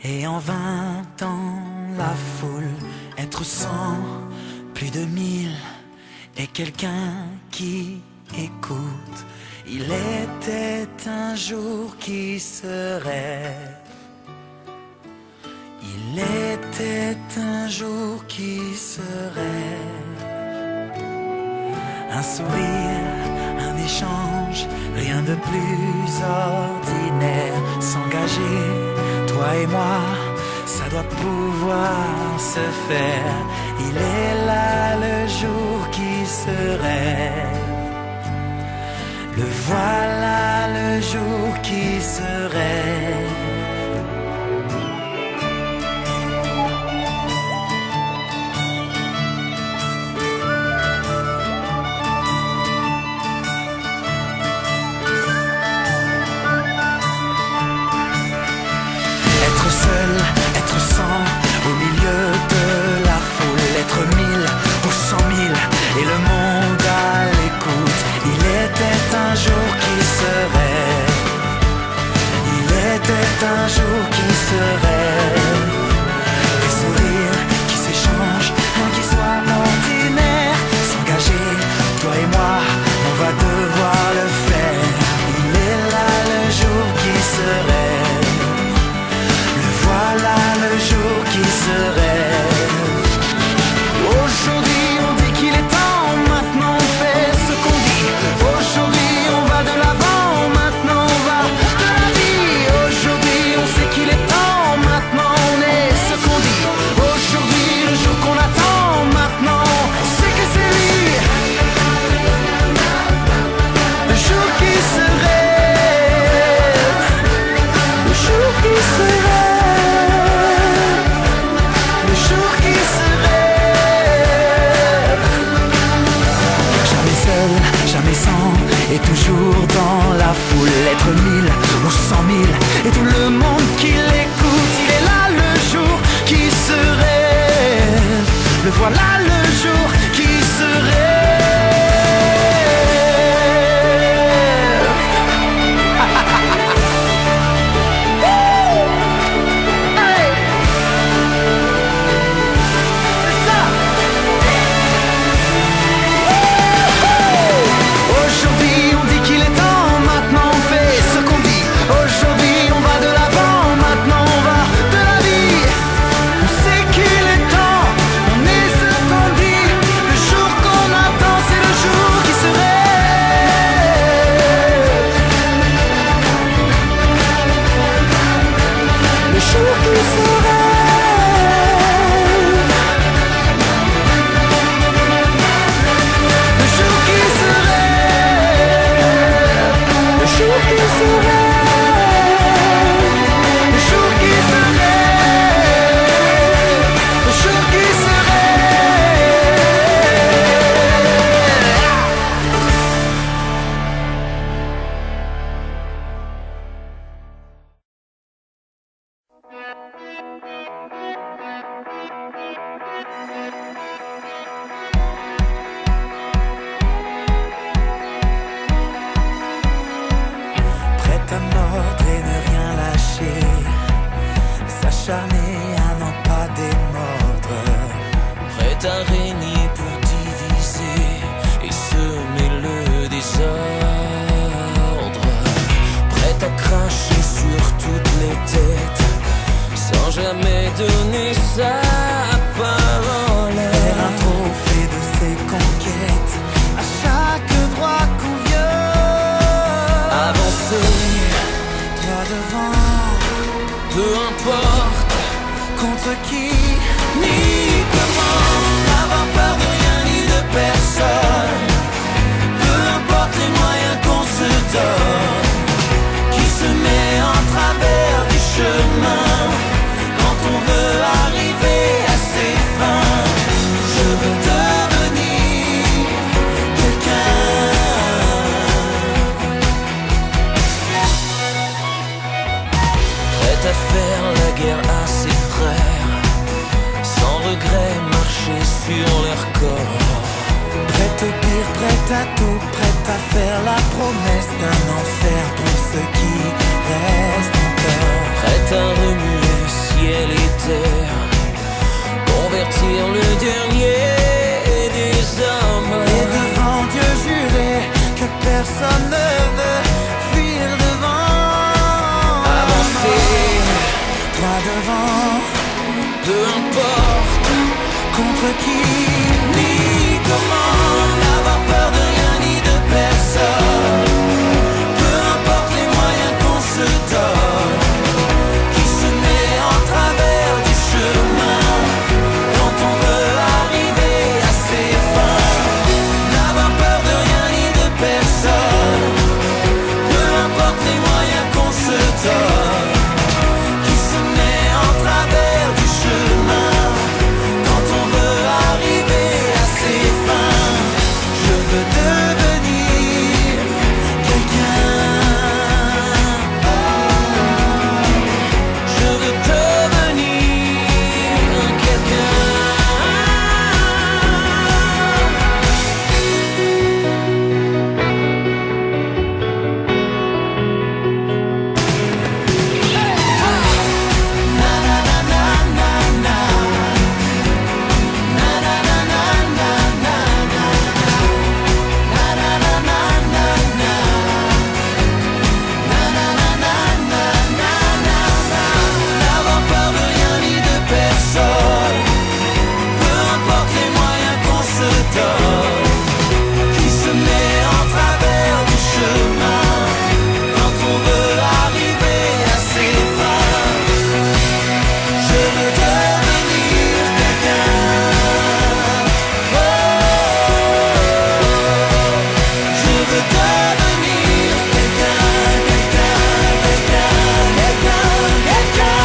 Et en 20 ans, la foule, être 100, plus de 1000, et quelqu'un qui écoute. Il était un jour qui se rêve. Il était un jour qui se rêve. Un sourire, un échange, rien de plus ordinaire. S'engager, toi et moi, ça doit pouvoir se faire. Il est là le jour qui se rêve. Le voilà le jour qui se rêve. Être seul, être sans, au milieu de la foule, être 1000 ou 100 000 et le monde à l'écoute. Il était un jour qui se rêve. Il était un jour qui se rêve. Des sourires qui s'échangent, rien qui soit ordinaire. S'engager, toi et moi, on va devoir le faire. Il est là le jour qui se rêve. Le voilà le jour qui se rêve. Aujourd'hui on dit qu'il est temps, maintenant on fait ce qu'on dit. Aujourd'hui on va de l'avant, maintenant on va de la vie. Aujourd'hui on sait qu'il est temps, maintenant on est ce qu'on dit. Aujourd'hui le jour qu'on attend, maintenant on sait que c'est lui. Le jour qui se rêve. Le jour qui se rêve. Le jour qui se rêve. Jamais seul, jamais sans, et toujours dans la foule. Être 1000 ou 100 000, et tout le monde qui l'écoute. Il est là le jour qui se rêve. Le voilà le jour qui se rêve. Hey! C'est ça! Aujourd'hui on dit qu'il est temps, maintenant on fait ce qu'on dit. Aujourd'hui on va de l'avant, maintenant on va de la vie. On sait qu'il est temps, on est ce qu'on dit. Le jour qu'on attend, c'est le jour qui se rêve. Le jour qui se rêve. Le jour qui se rêve. Le jour qui se rêve. Le jour qui se rêve. Le jour qui se prête à mordre et ne rien lâcher, s'acharner à n'en pas démordre. Prête à régner pour diviser et semer le désordre. Prête à cracher sur toutes les têtes sans jamais donner sa parole. Faire un trophée de ses conquêtes à chaque droit qu'on vient. Avancer, Droit devant, peu importe contre qui, ni comment. N'avoir peur de rien ni de personne. Peu importe les moyens qu'on se donne. Qui se met en travers du chemin quand on veut arriver à ses fins. Je veux devenir quelqu'un. Prête à faire la guerre à ses frères, sans regret marcher sur leur corps. prête au pire, prête à tout, prête à faire la promesse d'un enfer pour ceux qui restent encore. Prête à remuer ciel convertir le dernier des hommes. Et devant Dieu juré que personne ne veut fuir devant. Avancer, Toi devant, peu importe contre qui ni comment, n'avoir peur de rien ni de personne. Peu importe les moyens qu'on se donne, qui se met en travers du chemin quand on veut arriver à ses fins. N'avoir peur de rien ni de personne, peu importe les moyens qu'on se donne, qui se met en travers du chemin quand on veut arriver à ses fins. Je veux devenir quelqu'un. Je veux devenir quelqu'un. N'avoir peur de rien ni de personne, peu importe les moyens qu'on se donne, qui se met en travers du chemin quand on veut arriver à ses fins. Je veux devenir quelqu'un. Oh, je veux devenir quelqu'un, quelqu'un, quelqu'un, quelqu'un, quelqu'un.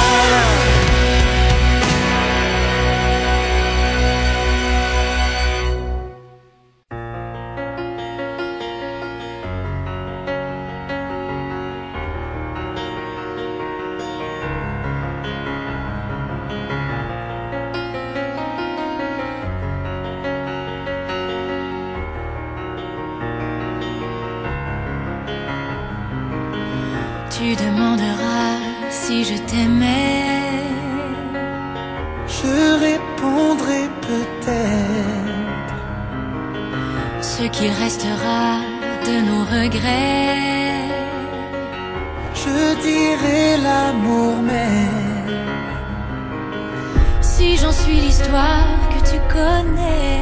Tu demanderas si je t'aimais. je répondrai peut-être. Ce qu'il restera de nos regrets. Je dirai l'amour même. Si j'en suis l'histoire que tu connais,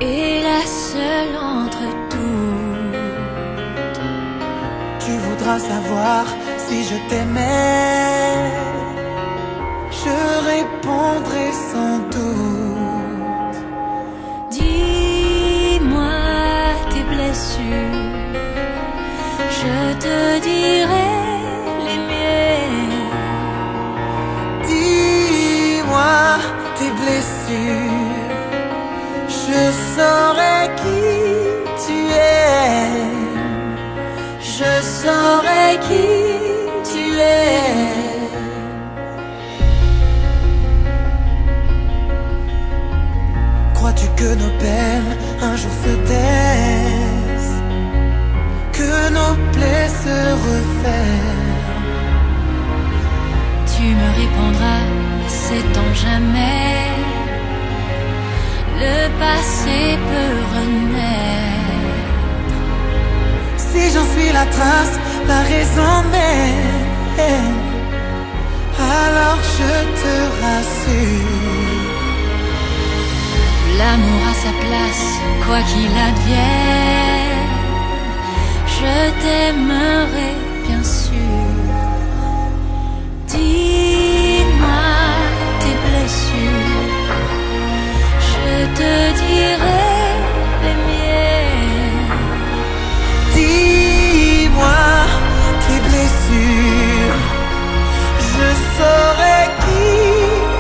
et la seule entre toutes. Tu voudras savoir si je t'aimais. Je répondrai sans doute. Dis-moi tes blessures, je te dirai les miennes. Dis-moi tes blessures, je saurai qui tu es. Je saurai qui tu es. Crois-tu que nos peines un jour se taisent, que nos plaies se referment? Tu me répondras, sait-on jamais, le passé peut renaître. Si j'en suis la trace, la raison même, alors je te rassure. L'amour a sa place, quoi qu'il advienne. Je t'aimerai bien sûr. Dis-moi tes blessures, je te dirai les miennes. Dis-moi tes blessures, je saurai qui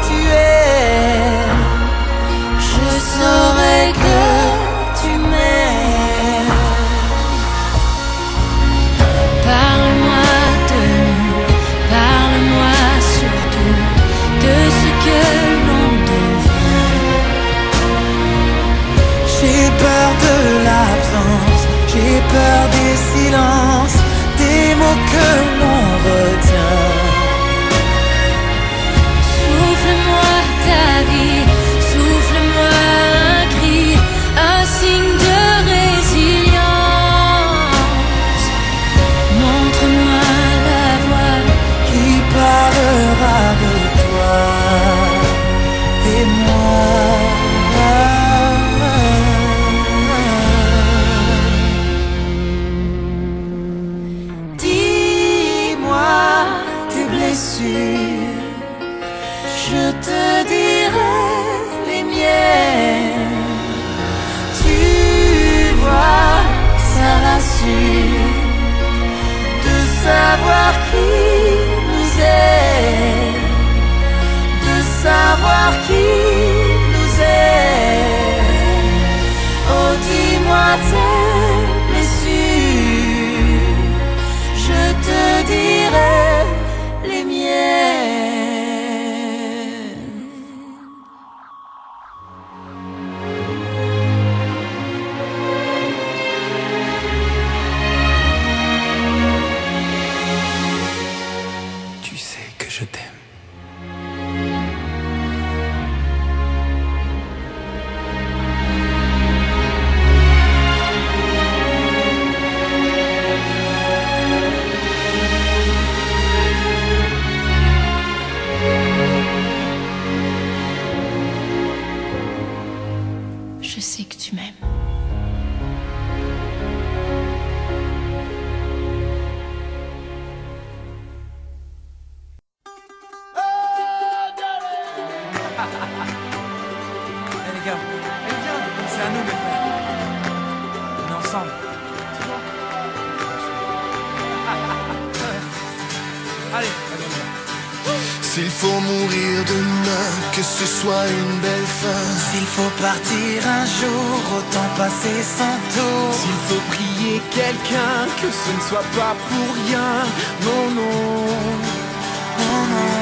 tu es. Je saurai que tu m'aimes. Parle-moi de nous, parle-moi surtout de ce que l'on devient. J'ai peur de l'absence, j'ai peur des silences, des mots que l'on retient. Souffle-moi je te dirai les miens. Tu vois, ça rassure de savoir qui nous est, de savoir qui nous est. Oh, dis-moi tes blessures, je te dirai les miennes. Tu sais que je t'aime. Je sais que tu m'aimes. Eh les gars, viens, c'est à nous mes frères. On est ensemble. Allez, allez, on y va. S'il faut mourir demain, que ce soit une belle fin. S'il faut partir un jour, autant passer son tour. S'il faut prier quelqu'un, que ce ne soit pas pour rien. Non, non. Oh non.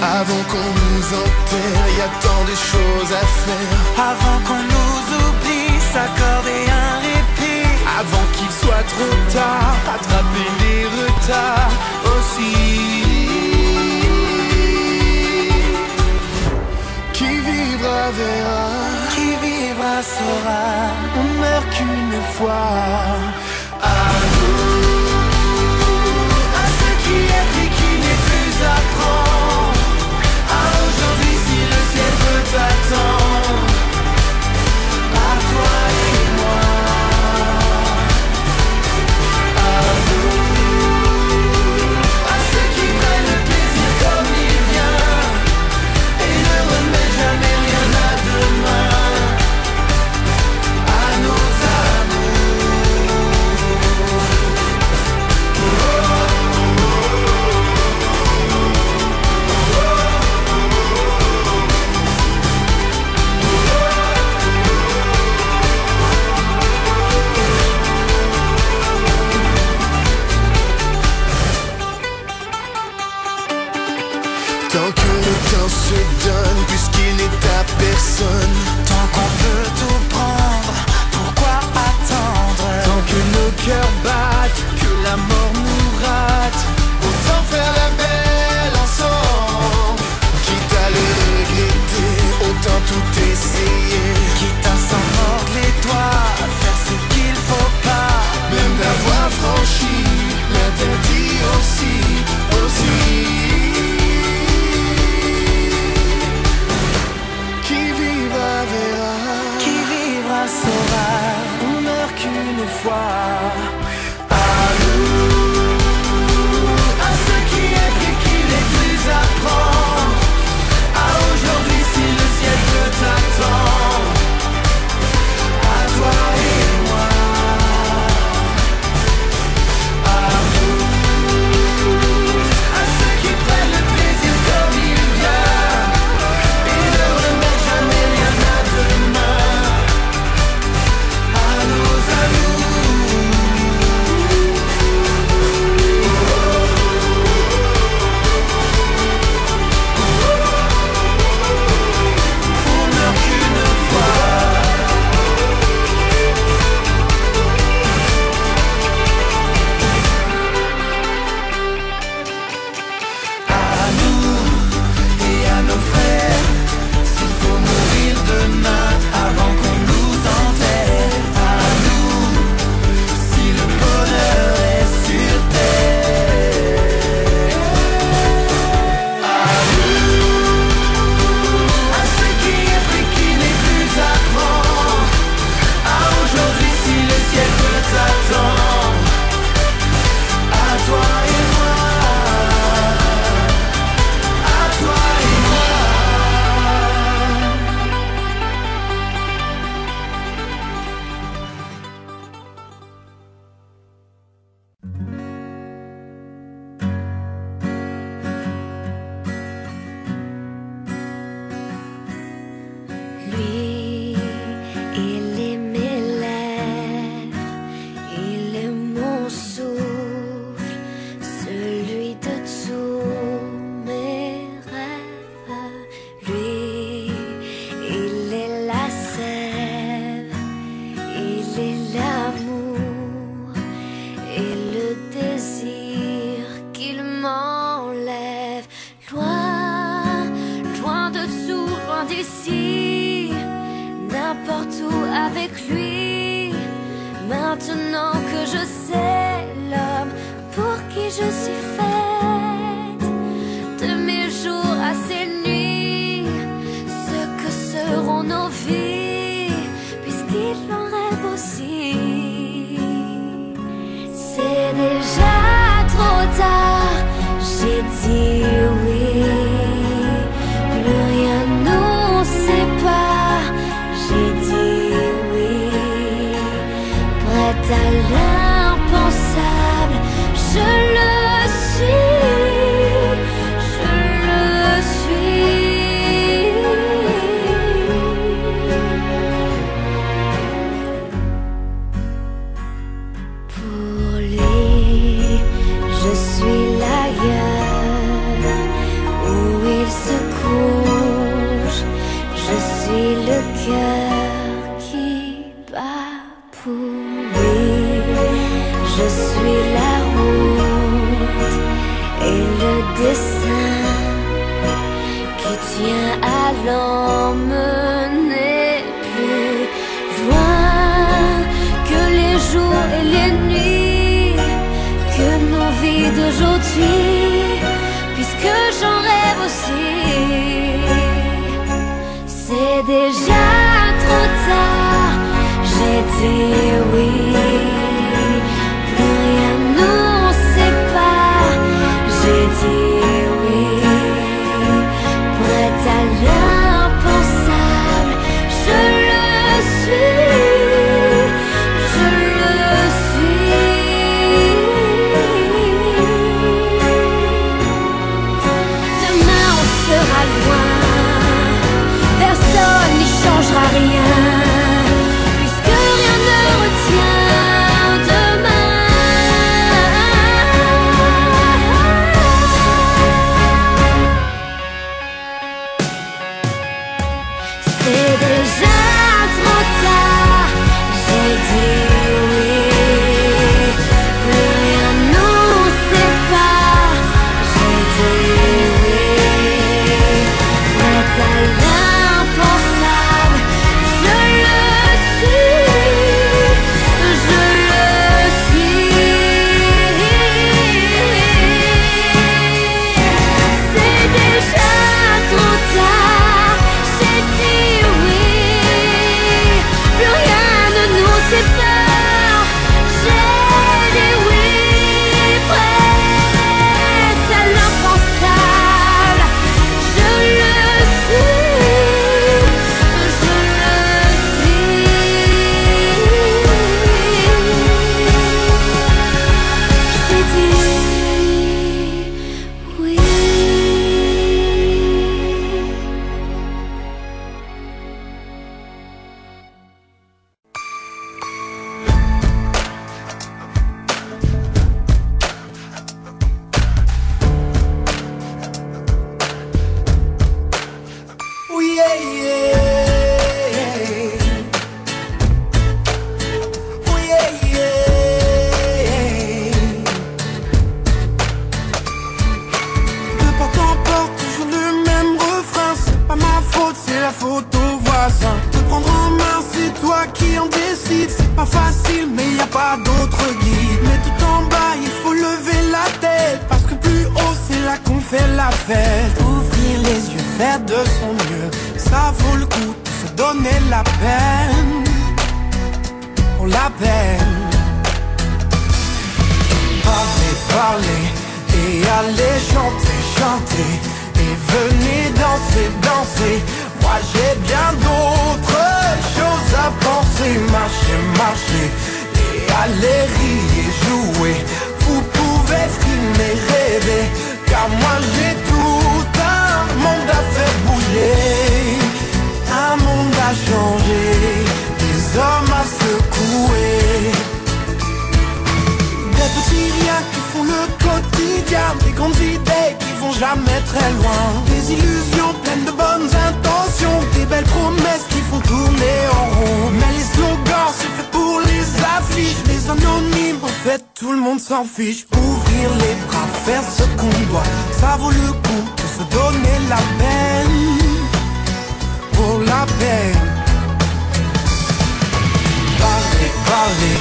Avant qu'on nous enterre, y a tant de choses à faire. Avant qu'on nous oublie, s'accorder un répit. Avant qu'il soit trop tard, attraper les retards aussi. Qui vivra verra, Qui vivra saura. on meurt qu'une fois. À nous, à ce qui est et qui n'est plus à prendre. À aujourd'hui si le ciel peut t'attendre. À toi et moi. À nous, à ceux qui prennent le plaisir comme il vient et ne remettent jamais rien à demain. À nos amours. Tant que le temps se donne, puisqu'il n'est à personne. Tant qu'on peut tout prendre, pourquoi attendre? Tant que nos cœurs battent, que la mort nous rate. Autant faire la belle ensemble. Quitte à le regretter, autant tout essayer. Quitte à s'en mordre les doigts, faire ce qu'il faut pas. Même d'avoir franchi l'interdit aussi, aussi. Qui vivra verra, Qui vivra saura. on meurt qu'une fois. À nous. ici, n'importe où avec lui. Maintenant que je sais l'homme pour qui je suis faite, de mes jours à ces nuits, ce que seront nos vies, puisqu'il en rêve aussi. C'est déjà trop tard, j'ai dit oui. Plus rien nous sépare, j'ai dit oui. Prête à l'impensable, je le suis, je le suis. Pour lui, je suis l'ailleurs où il se couche. Je suis le cœur qui bat pour lui. Je suis la route et le dessin qui tient à l'emmener plus loin que les jours et les nuits, que nos vies d'aujourd'hui, puisque j'en rêve aussi. C'est déjà trop tard, j'ai dit oui. Plus rien nous sépare, j'ai dit oui. Prête à l'impensable, je le suis, je le suis. Demain on sera loin, personne n'y changera rien, puisque rien ne retient demain. C'est déjà trop tard, j'ai dit oui. Plus rien nous sépare, j'ai dit oui. Prête à l'impensable, je le suis, je le suis. C'est déjà trop tard, j'ai dit oui. Plus rien ne nous sépare, j'ai dit oui. Prête à l'impensable, je le suis, je le suis. J'ai dit oui. Oh yeah, yeah. Oh yeah, yeah. De porte en porte, toujours le même refrain. C'est pas ma faute, c'est la faute aux voisins. Te prendre en main, c'est toi qui en décides. C'est pas facile, mais y a pas d'autre guide. Mais tout en bas, il faut lever la tête, parce que plus haut, c'est là qu'on fait la fête. Ouvrir les yeux, faire de son mieux, ça vaut le coup de se donner la peine. Pour la peine. Parlez, parlez, et allez chanter, chanter. Et venez danser, danser. Moi j'ai bien d'autres choses à penser. Marcher, marcher, et aller rire et jouer. Vous pouvez frimer, rêver, car moi j'ai tout un monde à faire bouger. Un monde à changer, des hommes à secouer. Des petits riens qui font le quotidien, des grandes idées qui vont jamais très loin. Des illusions pleines de bonnes intentions, des belles promesses qui font tourner en rond. Mais les slogans c'est fait pour les affiches, les anonymes en fait tout le monde s'en fiche. Ouvrir les bras, faire ce qu'on doit, ça vaut le coup de se donner la peine. m'appelle. Parlez, parlez,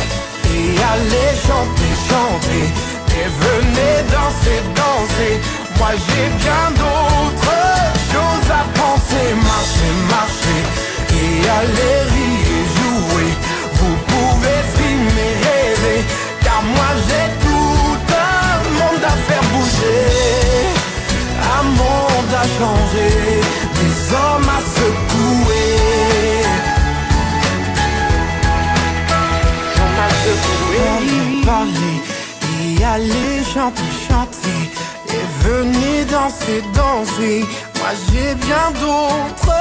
et allez chanter, chanter, et venez danser, danser. Moi j'ai bien d'autres choses à penser. Marchez, marchez, et allez rire, jouer. Vous pouvez filmer, rêver, car moi j'ai tout un monde à faire bouger. Un monde à changer, des hommes à secouer. Parlez, parlez, et allez chanter, chanter, et venez danser, danser. Moi j'ai bien d'autres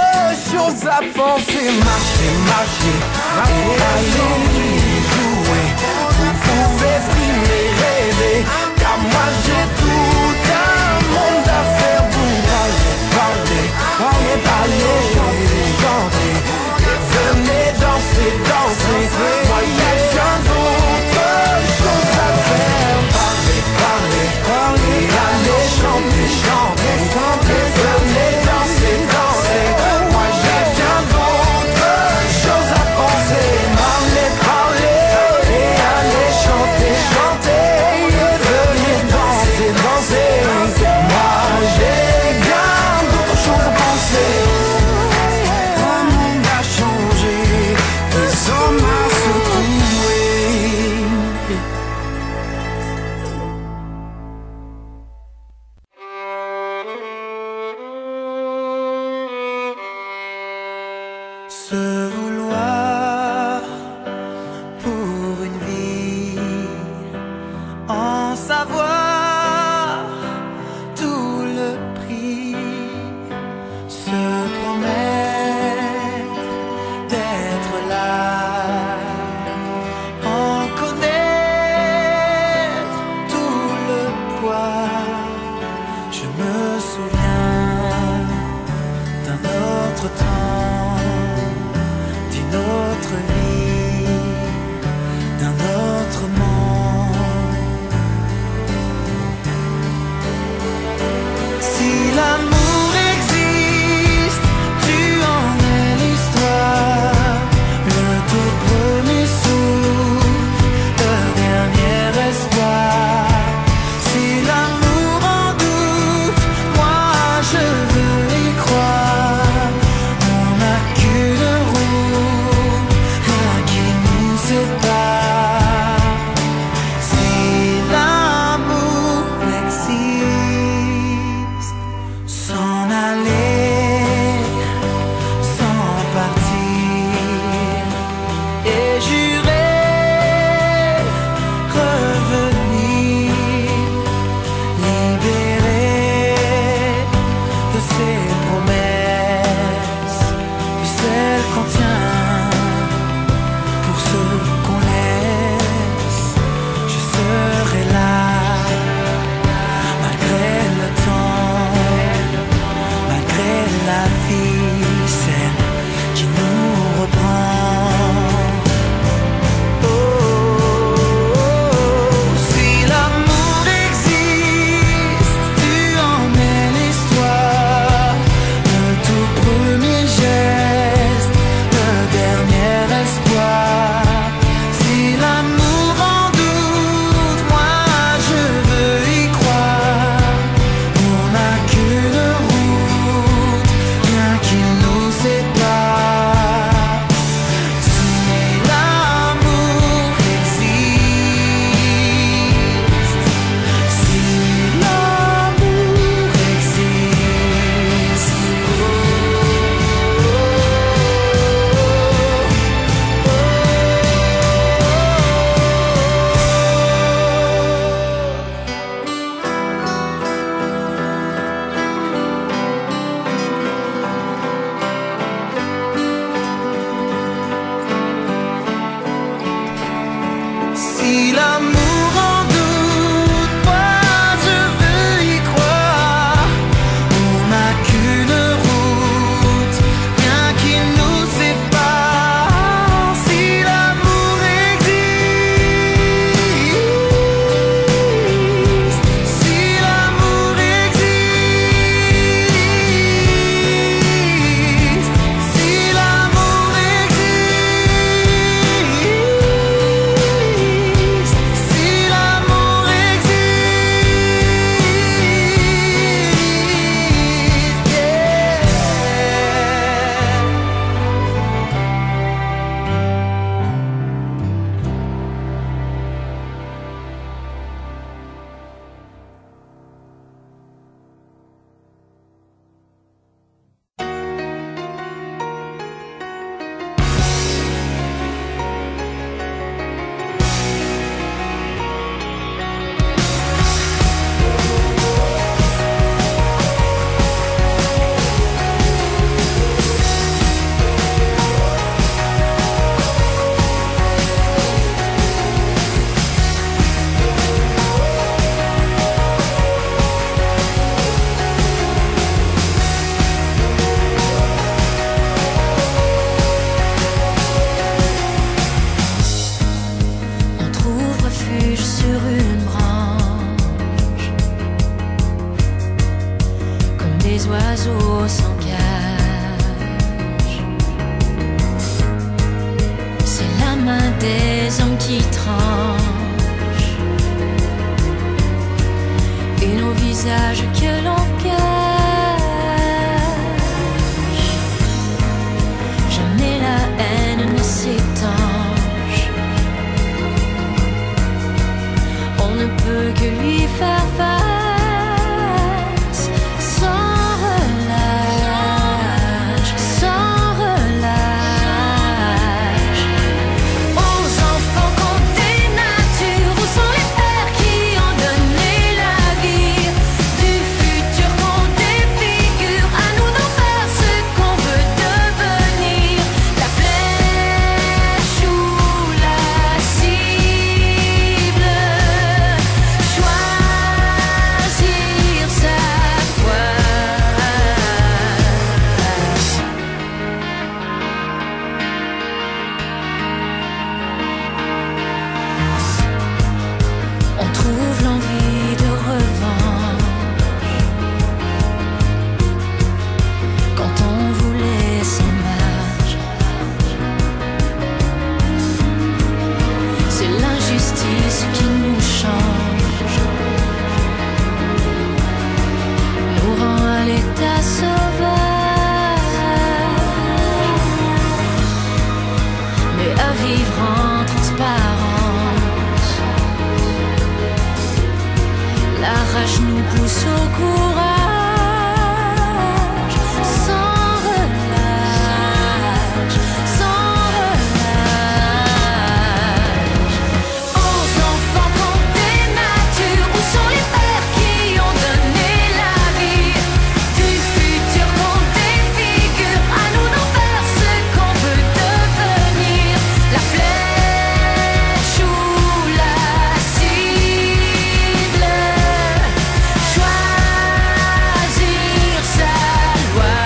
choses à penser. Marchez, marchez, et allez jouer. Vous pouvez filmer, rêver, car moi j'ai tout un monde à faire bouger. Parlez, parlez, parlez, chantez, chantez, et venez danser, danser. Moi j'ai bien d'autres choses à faire. Parlez, parlez, parlez, et allez chanter, chanter, chanter, venez danser, danser. Moi j'ai bien d'autres choses à penser. Parlez, parlez, et allez chanter, chanter, et venez danser, danser. Moi j'ai bien d'autres choses à penser. Un monde a changé, les hommes à secouer. Se vouloir pour une vie, en savoir tout le prix, se promettre d'être là, en connaître tout le poids. Je me souviens d'un autre temps, d'une autre vie, d'un autre monde. Si l'amour existe, tu en es l'histoire, le tout premier souffle, le dernier espoir. Si l'amour en doute, moi je veux y croire. On n'a qu'une roue, rien qui nous sépare. Si l'amour existe, s'en aller, sans partir, et jurer revenir, libéré de ses promesses, de celles qu'on tient pour ceux qu'on laisse. Je serai là, malgré le temps, malgré la vie, celle qui nous reprend. Oh, si l'amour existe, tu en es l'histoire, le agneau sans cage. C'est la main des hommes qui tranche, et nos visages que l'on cache. Jamais la haine ne s'étanche, on ne peut que lui faire face. Qui nous change, nous rend à l'état sauvage, mais à vivre en transparence. La rage nous pousse au courage, sans relâche, sans relâche. Aux enfants qu'ont des natures, où sont les pères qui ont donné la vie? Du futur qu'on défigure, à nous d'en faire ce qu'on veut devenir. La flèche ou la cible, choisir sa loi.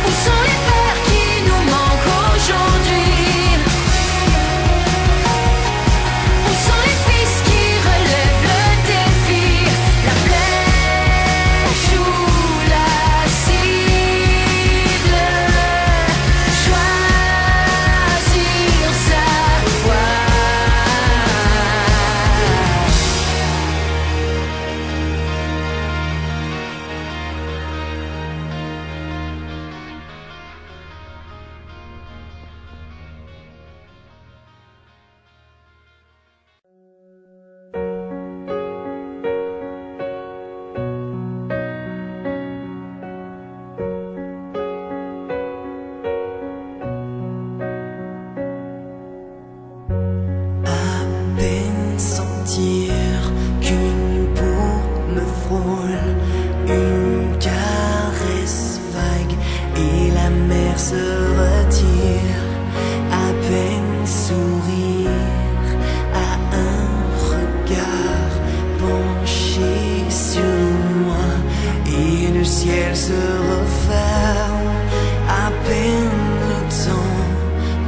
Où sont les pères qui nous manquent aujourd'hui? Où sont les fils qui relèvent le défi? La flèche ou la cible, choisir sa voie. À peine sentir qu'une peau me frôle, une caresse vague et la mer se retire. À peine sourire à un regard penché sur moi et le ciel se referme. À peine le temps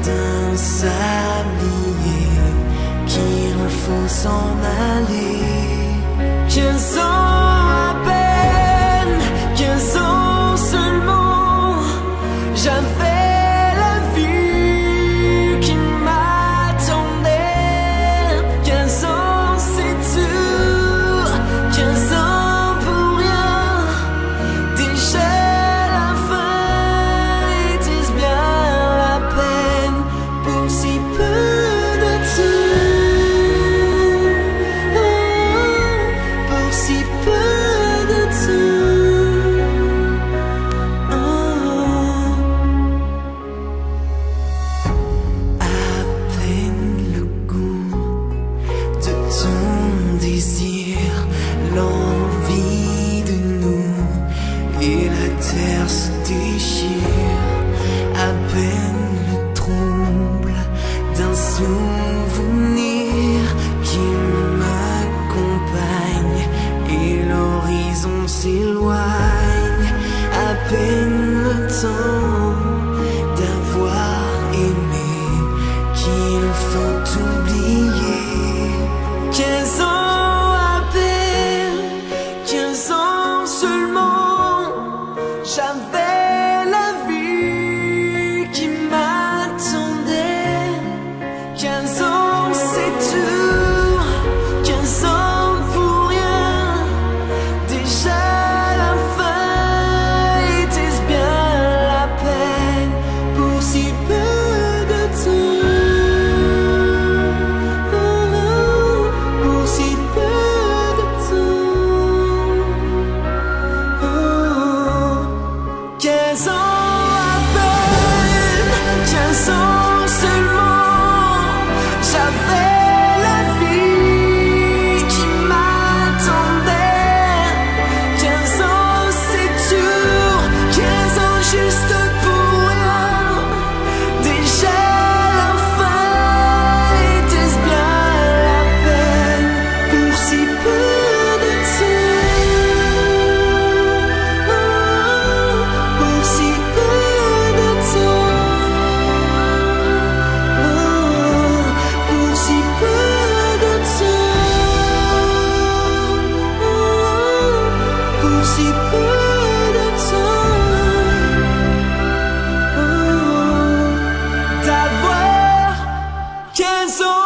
d'un sablier qu'il faut s'en aller. 15 ans à peine, 15 ans seulement, j'avais la vie qui m'attendait. 15 ans c'est tout, 15 ans pour rien. Déjà la fin, était-ce bien la peine pour si peu de temps? Pour si peu de temps. À peine le goût de ton désir, l'envie de nous et la terre se déchire. À peine le trouble d'un souvenir qui m'accompagne et l'horizon s'éloigne. À peine le temps d'avoir aimé qu'il faut oublier. 15 ans à peine. si peu de temps d'avoir 15 ans.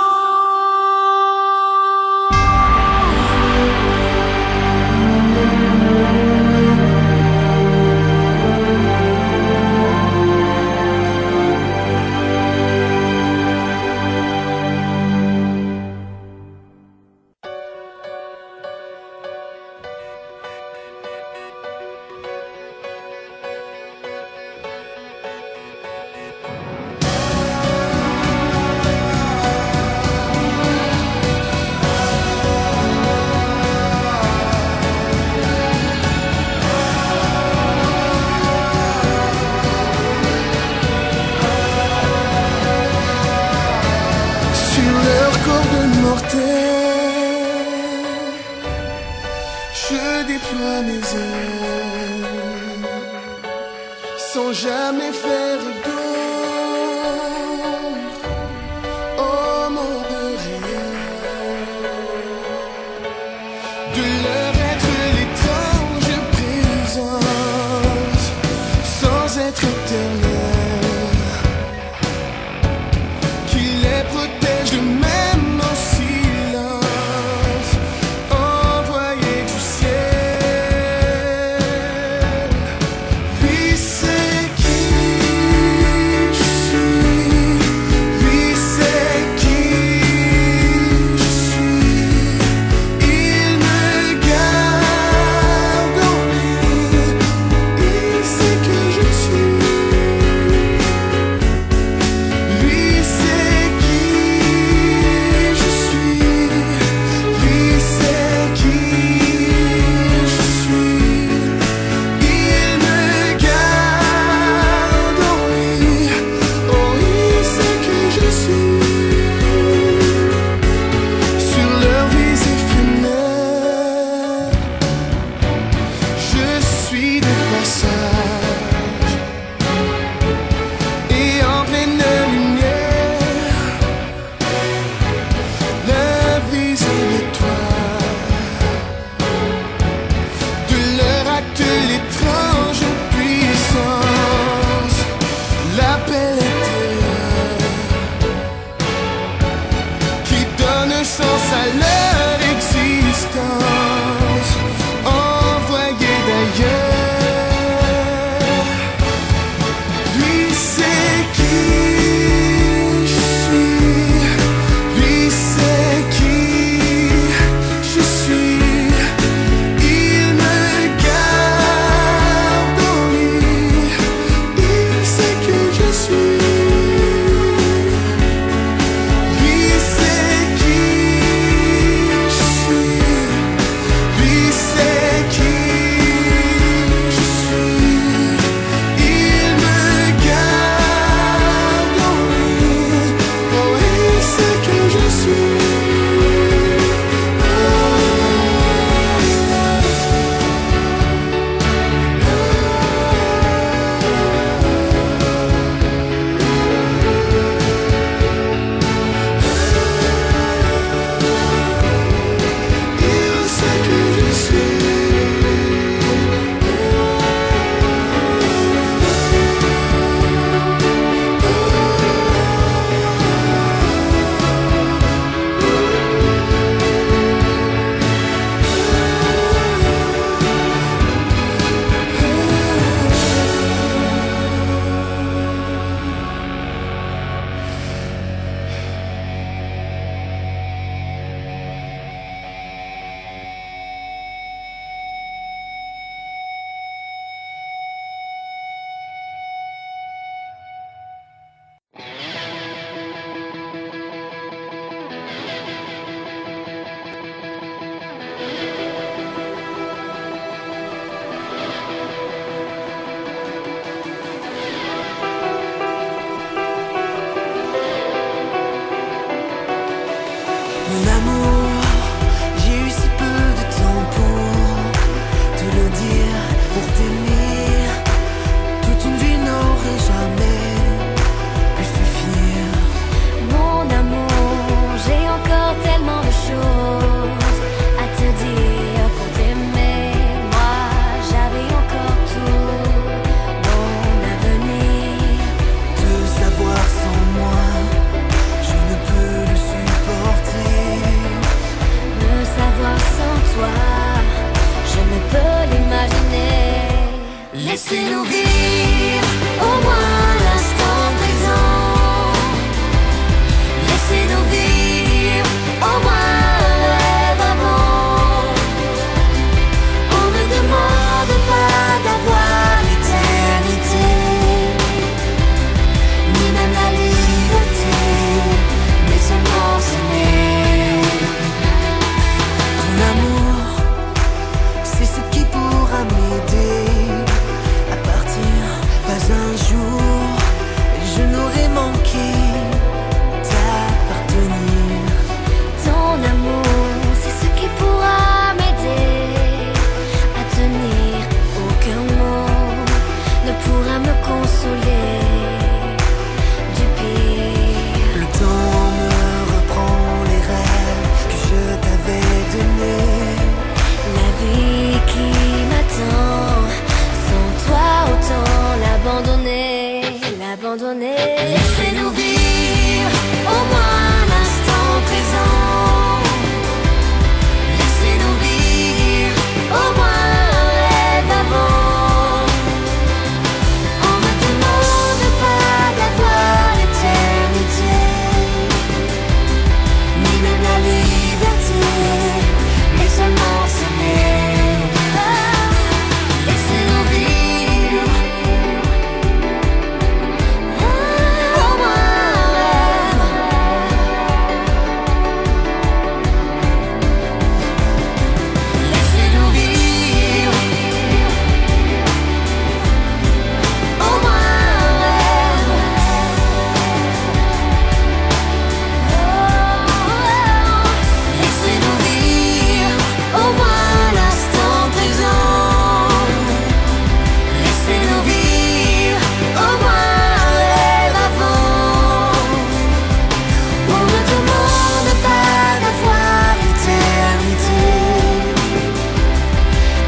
Sur leur corde mortelle, je déploie mes ailes, sans jamais faire d'ombre au mort de réel, de leur être l'étrange présence, sans être éternel, qui les protège de même en silence, envoyé du ciel. Lui c'est qui je suis, lui c'est qui je suis. Il me garde Laissez-nous vivre au moins l'instant présent. Laissez-nous vivre au moins un rêve avant. On ne demande pas d'avoir l'éternité, ni même la liberté, mais seulement s'aimer. Ton amour, c'est ce qui pourra m'aider à partir. Pas un jour, je n'aurai manqué d'appartenir. Ton amour, c'est ce qui pourra m'aider à tenir. Aucun mot ne pourra me consoler du pire. Le temps me reprend les rêves que je t'avais donnés. La vie qui m'attend, sans toi autant l'abandonner, l'abandonner. Laissez-nous vivre au moins l'instant présent. Laissez-nous vivre au moins un rêve avant. On ne demande pas d'avoir l'éternité, ni même la liberté, mais seulement s'aimer. Laissez-nous vivre au moins un rêve. Laissez-nous vivre au moins un rêve. Laissez-nous vivre au moins l'instant présent. Laissez-nous vivre au moins un rêve avant. On ne demande pas d'avoir l'éternité,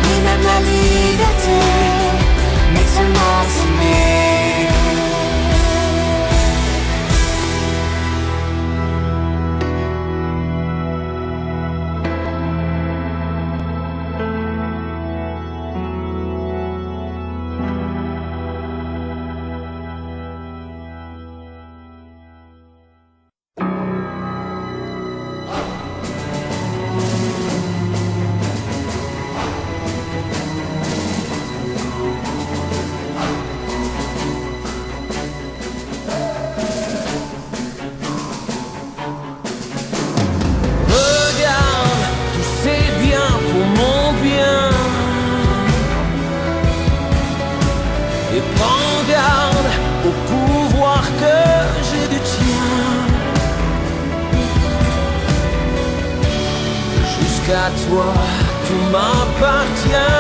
ni même la liberté, mais seulement s'aimer. Regarde, tout c'est bien pour mon bien. Et prends garde au pouvoir que j'ai du tien. Jusqu'à toi, tout m'appartient.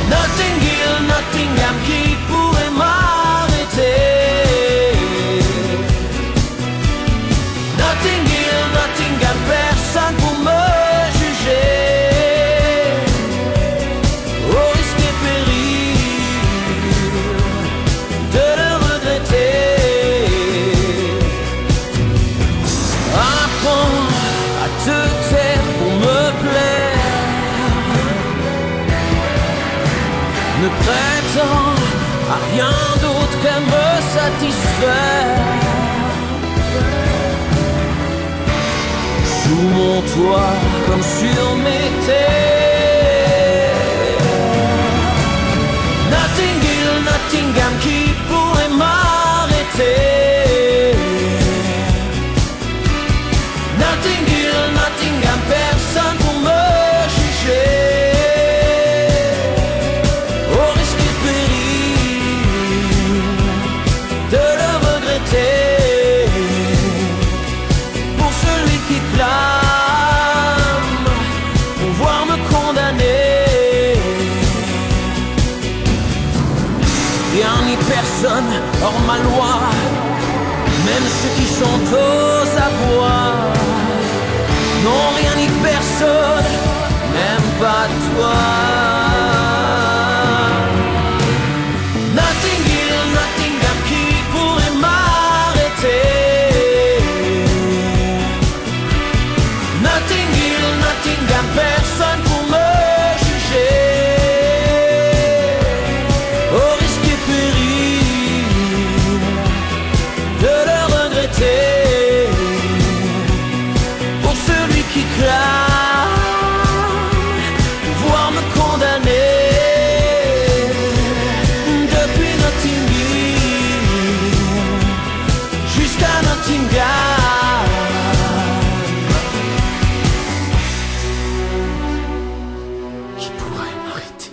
Notting Hill, Nottingham, qui pourrait m'arrêter? Notting Hill, Nottingham, personne pour me juger. Au risque et péril de le regretter. Apprends à te taire pour me plaire. Ne prétends à rien d'autre qu'à me satisfaire. Sous mon toit comme sur mes terres. Notting Hill, Nottingham, qui pourrait m'arrêter? Notting Hill, Nottingham, personne pour me juger. Au risque et péril de le regretter. Pour celui qui clame pouvoir me condamner. Rien ni personne hors ma loi, même ceux qui sont aux abois. Non, rien ni personne, même pas toi. Notting Hill, Nottingham, qui pourrait m'arrêter? Notting Hill, Nottingham, personne pour me juger. crains pouvoir me condamner depuis Nottingham jusqu'à Nottingham. Qui pourrait m'arrêter?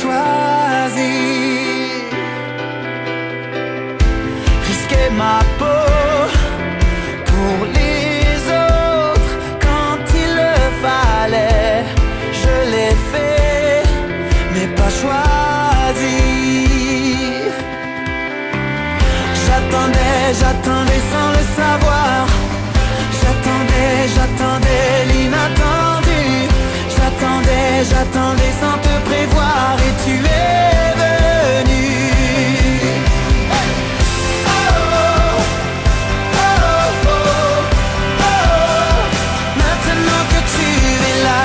choisi. Risquer ma peau pour les autres quand il le fallait. Je l'ai fait, mais pas choisi. J'attendais sans le savoir. J'attendais l'inattendu. J'attendais sans te prévoir et tu es venu. Oh, oh, oh, oh, oh. Maintenant que tu es là.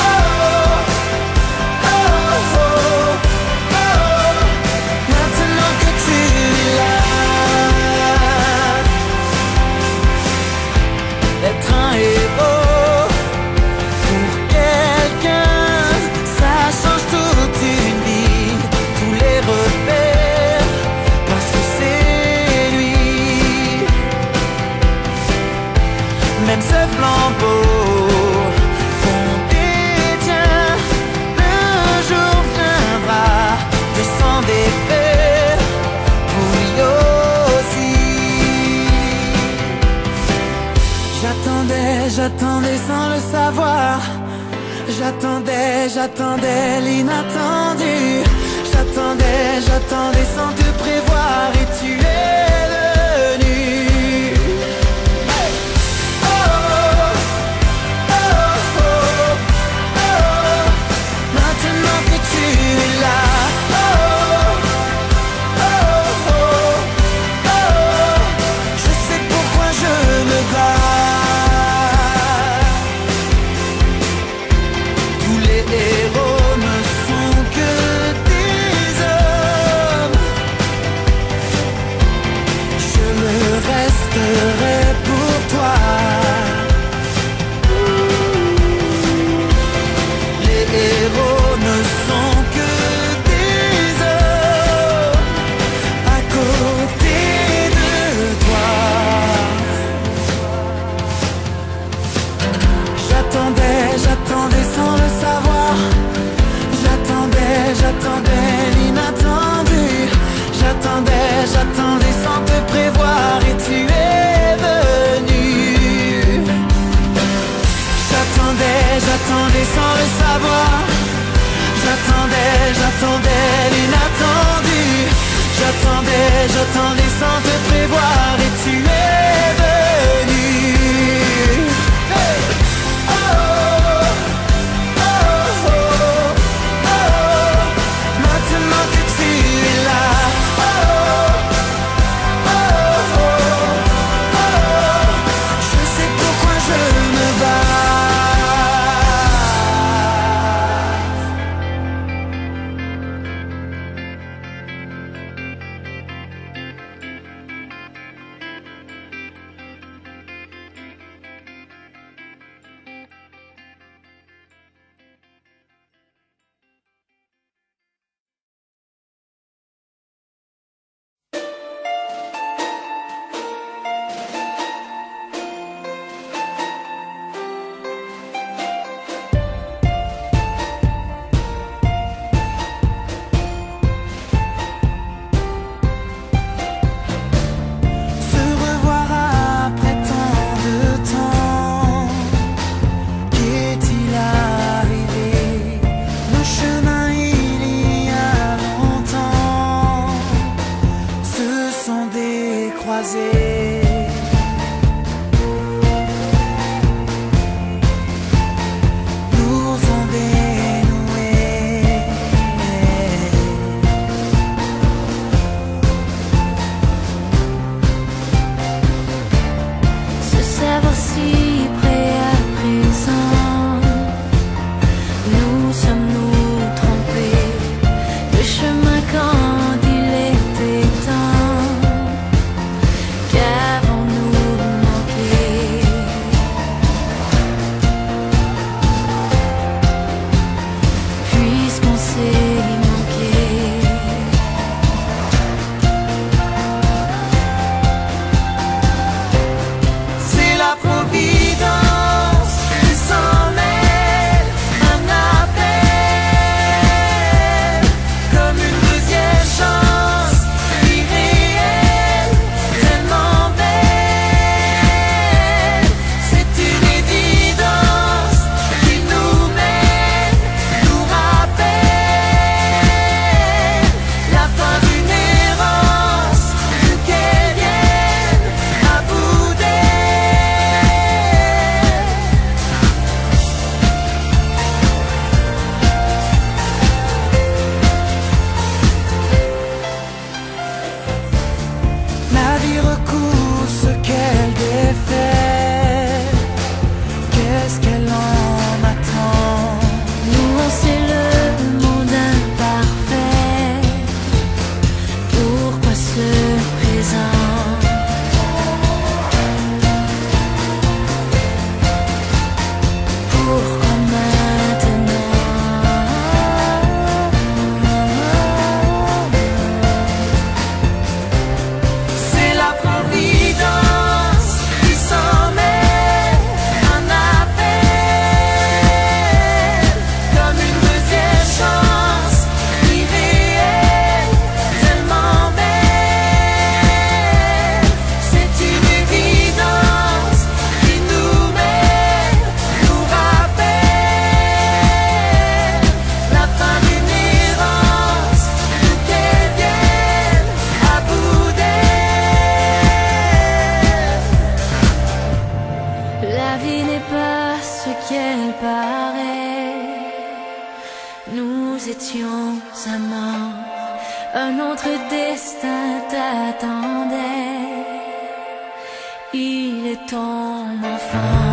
Oh, oh, oh, oh, oh. Maintenant que tu es là. Être un héros pour quelqu'un, ça change toute une vie. Tous les repères, parce que c'est lui. Même ce flambeau qu'on détient, le jour viendra de s'en défaire pour lui aussi. J'attendais sans le savoir. J'attendais l'inattendu. J'attendais sans te prévoir et tu es venu. Oh, oh, oh, oh, oh. Maintenant que tu es là. Oh, oh, oh, oh, oh. Je sais pourquoi je me bats. Les héros ne sont que des hommes. Je le resterai pour toi. Les héros ne sont que des hommes à côté de toi. J'attendais sans le savoir. J'attendais l'inattendu. J'attendais sans te prévoir et tu es venu. J'attendais sans le savoir. J'attendais l'inattendu. J'attendais sans te prévoir et tu es venu. Hey! Oh, oh, oh, oh. Maintenant que tu es là. Oh, oh, oh, oh. Je sais pourquoi je me bats. silencieusement, un autre destin t'attendait. Il est ton enfant.